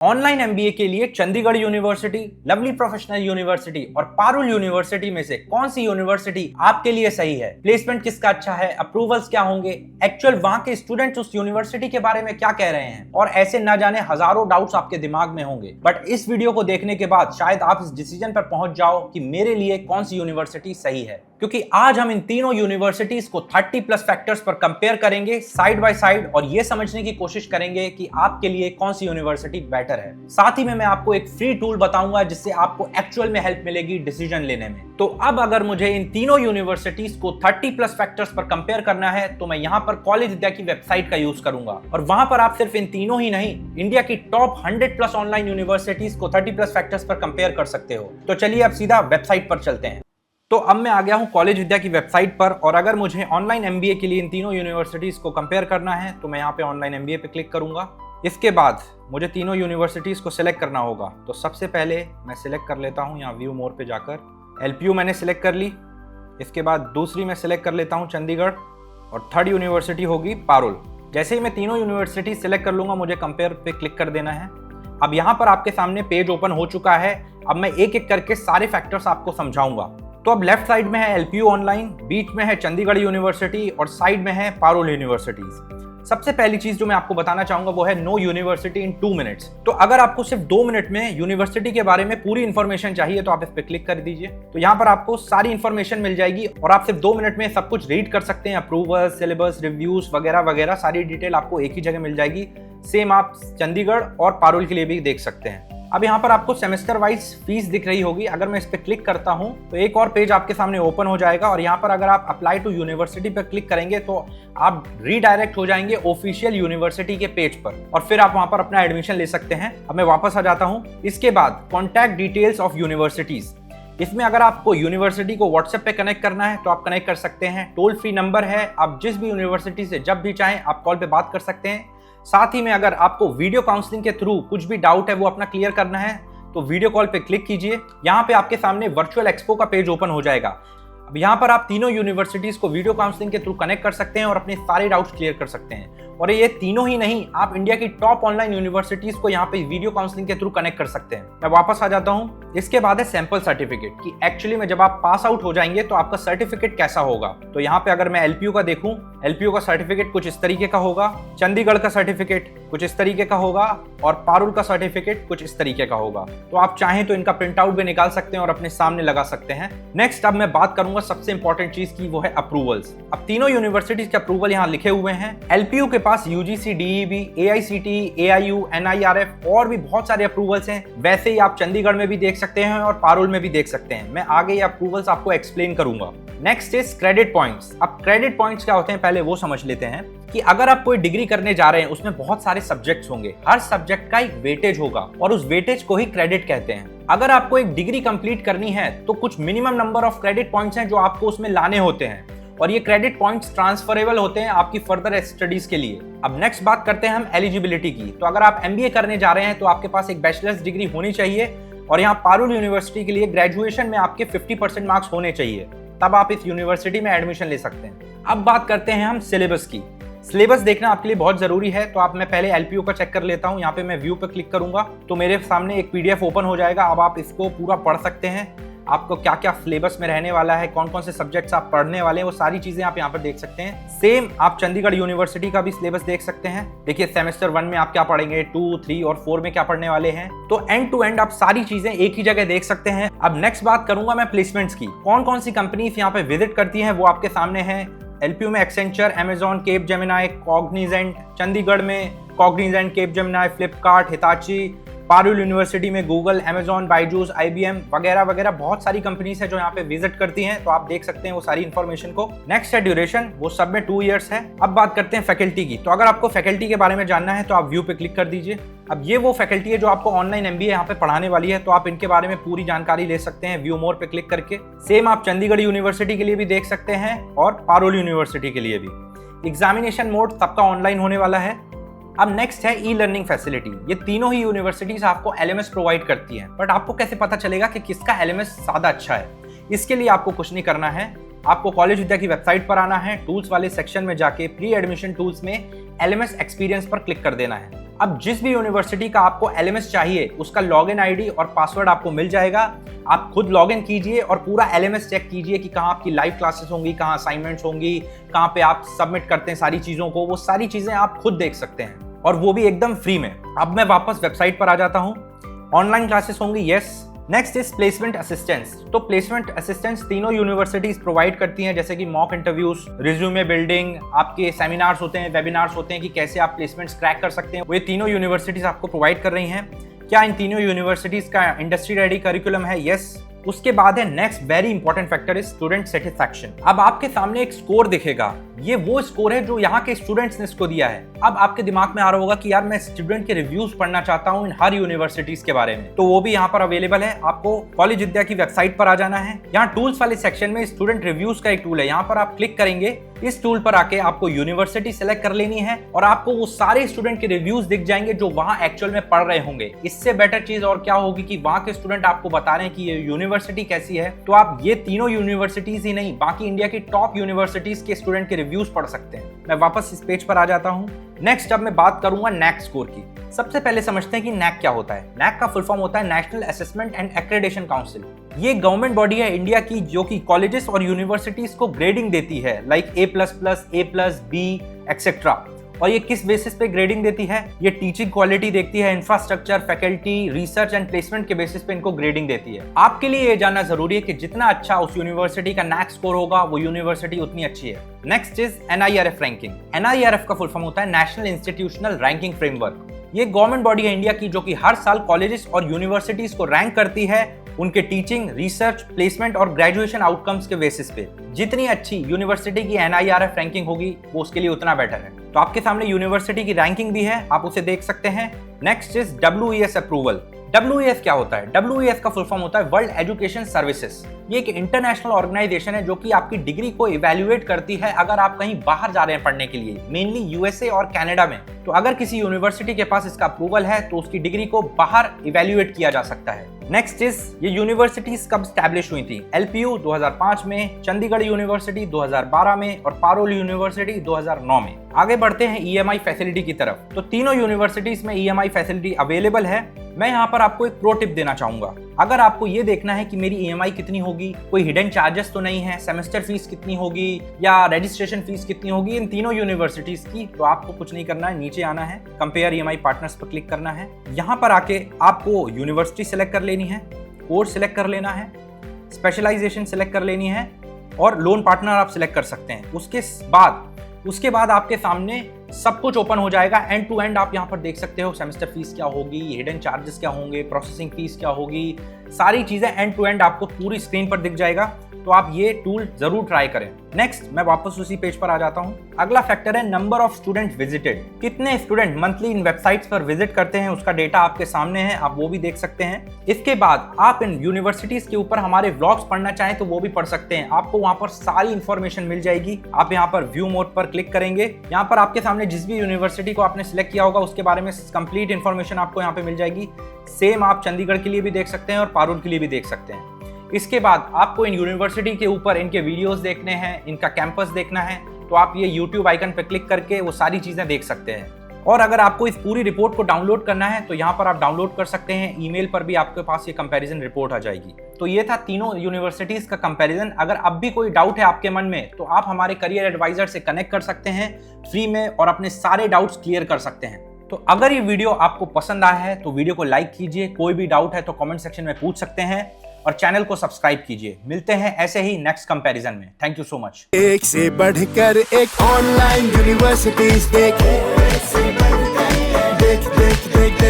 Online MBA के लिए Chandigarh university, lovely professional university और पारुल यूनिवर्सिटी में से कौन सी यूनिवर्सिटी आपके लिए सही है? प्लेसमेंट किसका अच्छा है? अप्रूवल्स क्या होंगे? एक्चुअल वहां के स्टूडेंट्स उस यूनिवर्सिटी के बारे में क्या कह रहे हैं? और ऐसे न जाने हजारों डाउट्स आपके दिमाग में होंगे, बट इस वीडियो को देखने के बाद शायद आप इस डिसीजन पर पहुंच जाओ कि मेरे लिए कौन सी यूनिवर्सिटी सही है। क्योंकि आज हम इन तीनों यूनिवर्सिटीज को 30+ फैक्टर्स पर कंपेयर करेंगे साइड बाय साइड और ये समझने की कोशिश करेंगे कि आपके लिए कौन सी यूनिवर्सिटी बेटर है। साथ ही में मैं आपको एक फ्री टूल बताऊंगा जिससे आपको एक्चुअल में हेल्प मिलेगी डिसीजन लेने में। तो अब अगर मुझे इन तीनों यूनिवर्सिटीज को 30+ फैक्टर्स पर कंपेयर करना है तो मैं यहाँ पर कॉलेज विद्या की वेबसाइट का यूज करूंगा और वहां पर आप सिर्फ इन तीनों ही नहीं, इंडिया की टॉप 100+ ऑनलाइन यूनिवर्सिटीज को 30+ फैक्टर्स पर कंपेयर कर सकते हो। तो चलिए अब सीधा वेबसाइट पर चलते हैं। तो अब मैं आ गया हूं कॉलेज विद्या की वेबसाइट पर और अगर मुझे ऑनलाइन एमबीए के लिए इन तीनों यूनिवर्सिटीज को कंपेयर करना है तो मैं यहाँ पे ऑनलाइन एमबीए पे क्लिक करूंगा। इसके बाद मुझे तीनों यूनिवर्सिटीज को सिलेक्ट करना होगा। तो सबसे पहले मैं सिलेक्ट कर लेता हूँ यहाँ व्यू मोर पे जाकर एलपीयू मैंने सिलेक्ट कर ली। इसके बाद दूसरी मैं सिलेक्ट कर लेता हूँ चंडीगढ़ और थर्ड यूनिवर्सिटी होगी पारुल। जैसे ही मैं तीनों यूनिवर्सिटी सिलेक्ट कर लूंगा मुझे कंपेयर पे क्लिक कर देना है। अब यहाँ पर आपके सामने पेज ओपन हो चुका है। अब मैं एक एक करके सारे फैक्टर्स आपको समझाऊंगा। तो अब लेफ्ट साइड में है एलपीयू ऑनलाइन, बीच में है चंडीगढ़ यूनिवर्सिटी और साइड में है पारुल यूनिवर्सिटीज। सबसे पहली चीज जो मैं आपको बताना चाहूंगा वो है नो यूनिवर्सिटी इन 2 मिनट्स। तो अगर आपको सिर्फ 2 मिनट में यूनिवर्सिटी के बारे में पूरी इंफॉर्मेशन चाहिए तो आप इस पे क्लिक कर दीजिए। तो यहाँ पर आपको सारी इंफॉर्मेशन मिल जाएगी और आप सिर्फ 2 मिनट में सब कुछ रीड कर सकते हैं। अप्रूवल, सिलेबस, रिव्यूज वगैरह वगैरह सारी डिटेल आपको एक ही जगह मिल जाएगी। सेम आप चंडीगढ़ और पारुल के लिए भी देख सकते हैं। अब यहाँ पर आपको सेमेस्टर वाइज फीस दिख रही होगी। अगर मैं इस पर क्लिक करता हूँ तो एक और पेज आपके सामने ओपन हो जाएगा और यहाँ पर अगर आप अप्लाई टू यूनिवर्सिटी पर क्लिक करेंगे तो आप रीडायरेक्ट हो जाएंगे ऑफिशियल यूनिवर्सिटी के पेज पर और फिर आप वहाँ पर अपना एडमिशन ले सकते हैं। अब मैं वापस आ जाता हूँ। इसके बाद कॉन्टैक्ट डिटेल्स ऑफ यूनिवर्सिटीज, इसमें अगर आपको यूनिवर्सिटी को व्हाट्सएप पे कनेक्ट करना है तो आप कनेक्ट कर सकते हैं। टोल फ्री नंबर है, आप जिस भी यूनिवर्सिटी से जब भी चाहें आप कॉल पे बात कर सकते हैं। साथ ही में अगर आपको वीडियो काउंसलिंग के थ्रू कुछ भी डाउट है वो अपना क्लियर करना है तो वीडियो कॉल पे क्लिक कीजिए। यहाँ पे आपके सामने वर्चुअल एक्सपो का पेज ओपन हो जाएगा। अब यहाँ पर आप तीनों यूनिवर्सिटीज को वीडियो काउंसलिंग के थ्रू कनेक्ट कर सकते हैं और अपने सारे डाउट्स क्लियर कर सकते हैं। और ये तीनों ही नहीं, आप इंडिया की टॉप ऑनलाइन यूनिवर्सिटीज को यहाँ पे वीडियो काउंसलिंग के थ्रू कनेक्ट कर सकते हैं। मैं वापस आ जाता हूँ। इसके बाद है सैंपल सर्टिफिकेट कि एक्चुअली में जब आप पास आउट हो जाएंगे तो आपका सर्टिफिकेट कैसा होगा। तो यहाँ पे अगर मैं एलपीयू का देखूं, एलपीयू का सर्टिफिकेट कुछ इस तरीके का होगा, चंडीगढ़ का सर्टिफिकेट कुछ इस तरीके का होगा और पारुल का सर्टिफिकेट कुछ इस तरीके का होगा। तो आप चाहें तो इनका प्रिंट आउट भी निकाल सकते हैं और अपने सामने लगा सकते हैं। नेक्स्ट अब मैं बात करूंगा सबसे इंपॉर्टेंट चीज की, वो है अप्रूवल्स। अब तीनों यूनिवर्सिटीज के अप्रूवल यहाँ लिखे हुए हैं। एलपीयू के पास UGC, DEB, AICTE, AIU, NIRF और भी बहुत सारे अप्रूवल्स हैं। वैसे ही आप चंडीगढ़ में भी देख सकते हैं और पारुल में भी देख सकते हैं। मैं आगे ये अप्रूवल्स आपको एक्सप्लेन करूंगा। Next is credit points. अब क्रेडिट पॉइंट्स क्या होते हैं पहले वो समझ लेते हैं कि अगर आप कोई डिग्री करने जा रहे हैं उसमें बहुत सारे सब्जेक्ट्स होंगे, हर सब्जेक्ट का एक वेटेज होगा और उस वेटेज को ही क्रेडिट कहते हैं। अगर आपको एक डिग्री कंप्लीट करनी है तो कुछ minimum number of credit points हैं जो आपको उसमें लाने होते हैं और ये क्रेडिट पॉइंट्स ट्रांसफरेबल होते हैं आपकी फर्दर स्टडीज के लिए। अब नेक्स्ट बात करते हैं हम एलिजिबिलिटी की। तो अगर आप एमबीए करने जा रहे हैं तो आपके पास एक बैचलर्स डिग्री होनी चाहिए और यहाँ पारुल यूनिवर्सिटी के लिए ग्रेजुएशन में आपके 50% मार्क्स होने चाहिए, तब आप इस यूनिवर्सिटी में एडमिशन ले सकते हैं। अब बात करते हैं हम सिलेबस की। सिलेबस देखना आपके लिए बहुत जरूरी है। तो आप मैं पहले एलपीयू का चेक कर लेता हूँ। यहाँ पे मैं व्यू पे क्लिक करूंगा तो मेरे सामने एक पीडीएफ ओपन हो जाएगा। अब आप इसको पूरा पढ़ सकते हैं। आपको क्या क्या सिलेबस में रहने वाला है, कौन कौन से सब्जेक्ट्स आप पढ़ने वाले हैं, वो सारी चीजें आप यहाँ पर देख सकते हैं। सेम आप चंडीगढ़ यूनिवर्सिटी का भी सिलेबस देख सकते हैं। देखिए सेमेस्टर 1 में आप क्या पढ़ेंगे, 2, 3 और 4 में क्या पढ़ने वाले हैं। तो एंड टू एंड आप सारी चीजें एक ही जगह देख सकते हैं। अब नेक्स्ट बात करूंगा मैं प्लेसमेंट्स की। कौन कौन सी कंपनीज यहाँ पे विजिट करती हैं वो आपके सामने है। एलपीयू में Accenture, Amazon, Capgemini, Cognizant, Chandigarh में Cognizant, Capgemini, Flipkart, Hitachi, Parul university में गूगल, अमेजॉन, बायजूस, आईबीएम वगैरह वगैरह बहुत सारी कंपनीज है जो यहाँ पे विजिट करती हैं। तो आप देख सकते हैं वो सारी इंफॉर्मेशन को। नेक्स्ट है ड्यूरेशन, वो सब में 2 इयर्स है। अब बात करते हैं फैकल्टी की। तो अगर आपको फैकल्टी के बारे में जानना है तो आप व्यू पे क्लिक कर दीजिए। अब ये वो फैकल्टी है जो आपको ऑनलाइन एमबीए यहाँ पे पढ़ाने वाली है, तो आप इनके बारे में पूरी जानकारी ले सकते हैं व्यू मोर पे क्लिक करके। सेम आप चंडीगढ़ यूनिवर्सिटी के लिए भी देख सकते हैं और पारुल यूनिवर्सिटी के लिए भी। एग्जामिनेशन मोड सबका ऑनलाइन होने वाला है। अब नेक्स्ट है ई लर्निंग फैसिलिटी। ये तीनों ही यूनिवर्सिटीज आपको एलएमएस प्रोवाइड करती हैं, बट आपको कैसे पता चलेगा कि किसका एलएमएस ज्यादा अच्छा है? इसके लिए आपको कुछ नहीं करना है। आपको कॉलेज विद्या की वेबसाइट पर आना है, टूल्स वाले सेक्शन में जाके प्री एडमिशन टूल्स में LMS एक्सपीरियंस पर क्लिक कर देना है। अब जिस भी यूनिवर्सिटी का आपको LMS चाहिए उसका लॉगिन आईडी और पासवर्ड आपको मिल जाएगा। आप खुद लॉगिन कीजिए और पूरा LMS चेक कीजिए कि कहाँ आपकी लाइव क्लासेस होंगी, कहाँ असाइनमेंट्स होंगी, कहाँ पे आप सबमिट करते हैं सारी चीज़ों को, वो सारी चीज़ें आप खुद देख सकते हैं और वो भी एकदम फ्री में। अब मैं वापस वेबसाइट पर आ जाता हूँ। ऑनलाइन क्लासेस होंगी, yes. Next is placement assistance. तो प्लेसमेंट असिस्टेंस तीनों यूनिवर्सिटीज प्रोवाइड करती हैं, जैसे कि मॉक इंटरव्यूज, रिज्यूमे बिल्डिंग, आपके सेमिनार्स होते हैं, वेबिनार्स होते हैं कि कैसे आप प्लेसमेंट्स क्रैक कर सकते हैं, वो ये तीनों यूनिवर्सिटीज आपको प्रोवाइड कर रही हैं। क्या इन तीनों यूनिवर्सिटीज का इंडस्ट्री रेडी करिकुलम है? यस। उसके बाद है next very important factor is student satisfaction. अब आपके सामने एक स्कोर दिखेगा, ये वो स्कोर है जो यहाँ के स्टूडेंट्स ने इसको दिया है। अब आपके दिमाग में आ रहा होगा कि यार मैं स्टूडेंट के रिव्यूज पढ़ना चाहता हूँ इन हर यूनिवर्सिटीज के बारे में, तो वो भी यहाँ पर अवेलेबल है। आपको कॉलेज विद्या की वेबसाइट पर आ जाना है। यहाँ टूल्स वाले सेक्शन में स्टूडेंट रिव्यूज का एक टूल है, यहाँ पर आप क्लिक करेंगे। इस टूल पर आके आपको यूनिवर्सिटी सेलेक्ट कर लेनी है और आपको वो सारे स्टूडेंट के रिव्यूज दिख जाएंगे जो वहां एक्चुअल में पढ़ रहे होंगे। इससे बेटर चीज और क्या होगी कि वहां के स्टूडेंट आपको बता रहे हैं कि ये यूनिवर्सिटी कैसी है, तो आप ये तीनों यूनिवर्सिटीज ही नहीं बाकी इंडिया की टॉप यूनिवर्सिटीज के स्टूडेंट के रिव्यूज पढ़ सकते हैं। मैं वापस इस पेज पर आ जाता हूँ। नेक्स्ट अब मैं बात करूंगा NAAC स्कोर की। सबसे पहले समझते हैं कि NAAC क्या होता है। NAAC का फुल फॉर्म होता है national assessment and accreditation council. ये गवर्नमेंट बॉडी है इंडिया की जो कि कॉलेजेस और यूनिवर्सिटीज को ग्रेडिंग देती है, like A++, A+, B etcetera. और ये किस बेसिस पे ग्रेडिंग देती है? ये टीचिंग क्वालिटी देखती है, infrastructure, faculty, research and placement के बेसिस पे इनको ग्रेडिंग देती है। आपके लिए ये जानना जरूरी है कि जितना अच्छा उस यूनिवर्सिटी का NAAC स्कोर होगा वो यूनिवर्सिटी उतनी अच्छी है। Next is NIRF ranking. NIRF का फुल फॉर्म होता है नेशनल इंस्टीट्यूशनल रैंकिंग फ्रेमवर्क। ये गवर्नमेंट बॉडी है इंडिया की जो कि हर साल कॉलेजेस और यूनिवर्सिटीज को रैंक करती है उनके टीचिंग, रिसर्च, प्लेसमेंट और ग्रेजुएशन आउटकम्स के बेसिस पे। जितनी अच्छी यूनिवर्सिटी की NIRF रैंकिंग होगी वो उसके लिए उतना बेटर है। तो आपके सामने यूनिवर्सिटी की रैंकिंग भी है, आप उसे देख सकते हैं। Next is WES approval. WES क्या होता है? WES का फुल फॉर्म होता है वर्ल्ड एजुकेशन सर्विसेज। ये एक इंटरनेशनल ऑर्गेनाइजेशन है जो कि आपकी डिग्री को इवैल्यूएट करती है अगर आप कहीं बाहर जा रहे हैं पढ़ने के लिए, मेनली USA और कनाडा में। तो अगर किसी यूनिवर्सिटी के पास इसका अप्रूवल है तो उसकी डिग्री को बाहर इवैल्यूएट किया जा सकता है। नेक्स्ट इज ये यूनिवर्सिटीज कब स्टैब्लिश हुई थी? LPU 2005 में, चंडीगढ़ यूनिवर्सिटी 2012 में और पारुल यूनिवर्सिटी 2009 में। आगे बढ़ते हैं EMI फैसिलिटी की तरफ। तो तीनों यूनिवर्सिटीज में EMI फैसिलिटी अवेलेबल है। मैं यहाँ पर आपको एक प्रो टिप देना चाहूंगा। अगर आपको ये देखना है कि मेरी EMI कितनी होगी, कोई हिडन चार्जेस तो नहीं है, सेमेस्टर फीस कितनी होगी या रजिस्ट्रेशन फीस कितनी होगी इन तीनों यूनिवर्सिटीज की, तो आपको कुछ नहीं करना है, नीचे आना है, कंपेयर EMI पार्टनर्स पर क्लिक करना है। यहाँ पर आके आपको यूनिवर्सिटी सेलेक्ट कर लेनी है, कोर्स सेलेक्ट कर लेना है, स्पेशलाइजेशन सेलेक्ट कर लेनी है और लोन पार्टनर आप सिलेक्ट कर सकते हैं। उसके बाद आपके सामने सब कुछ ओपन हो जाएगा। एंड टू एंड आप यहाँ पर देख सकते हो सेमेस्टर फीस क्या होगी, हिडन चार्जेस क्या होंगे, प्रोसेसिंग फीस क्या होगी, सारी चीजें एंड टू एंड आपको पूरी स्क्रीन पर दिख जाएगा। तो आप ये टूल जरूर ट्राई करें। नेक्स्ट मैं वापस उसी पेज पर आ जाता हूँ। अगला फैक्टर है नंबर ऑफ स्टूडेंट विजिटेड। कितने स्टूडेंट मंथली इन वेबसाइट्स पर विजिट करते हैं उसका डेटा आपके सामने है, आप वो भी देख सकते हैं। इसके बाद आप इन यूनिवर्सिटीज के ऊपर हमारे व्लॉग्स पढ़ना चाहें तो वो भी पढ़ सकते हैं, आपको वहां पर सारी इंफॉर्मेशन मिल जाएगी। आप यहाँ पर व्यू मोड पर क्लिक करेंगे, यहाँ पर आपके सामने जिस भी यूनिवर्सिटी को आपने सिलेक्ट किया होगा उसके बारे में कंप्लीट इन्फॉर्मेशन आपको यहाँ पे मिल जाएगी। सेम आप चंडीगढ़ के लिए भी देख सकते हैं और पारुल के लिए भी देख सकते हैं। इसके बाद आपको इन यूनिवर्सिटी के ऊपर इनके वीडियोस देखने हैं, इनका कैंपस देखना है, तो आप ये YouTube आइकन पर क्लिक करके वो सारी चीजें देख सकते हैं। और अगर आपको इस पूरी रिपोर्ट को डाउनलोड करना है तो यहाँ पर आप डाउनलोड कर सकते हैं, ईमेल पर भी आपके पास ये कंपैरिजन रिपोर्ट आ जाएगी। तो ये था तीनों यूनिवर्सिटीज का कंपैरिजन। अगर अब भी कोई डाउट है आपके मन में तो आप हमारे करियर एडवाइजर से कनेक्ट कर सकते हैं फ्री में और अपने सारे डाउट्स क्लियर कर सकते हैं। तो अगर ये वीडियो आपको पसंद आया है तो वीडियो को लाइक कीजिए, कोई भी डाउट है तो कमेंट सेक्शन में पूछ सकते हैं और चैनल को सब्सक्राइब कीजिए। मिलते हैं ऐसे ही नेक्स्ट कंपैरिजन में। Thank you so much. एक से बढ़कर एक ऑनलाइन यूनिवर्सिटीज देख देख देख देख देख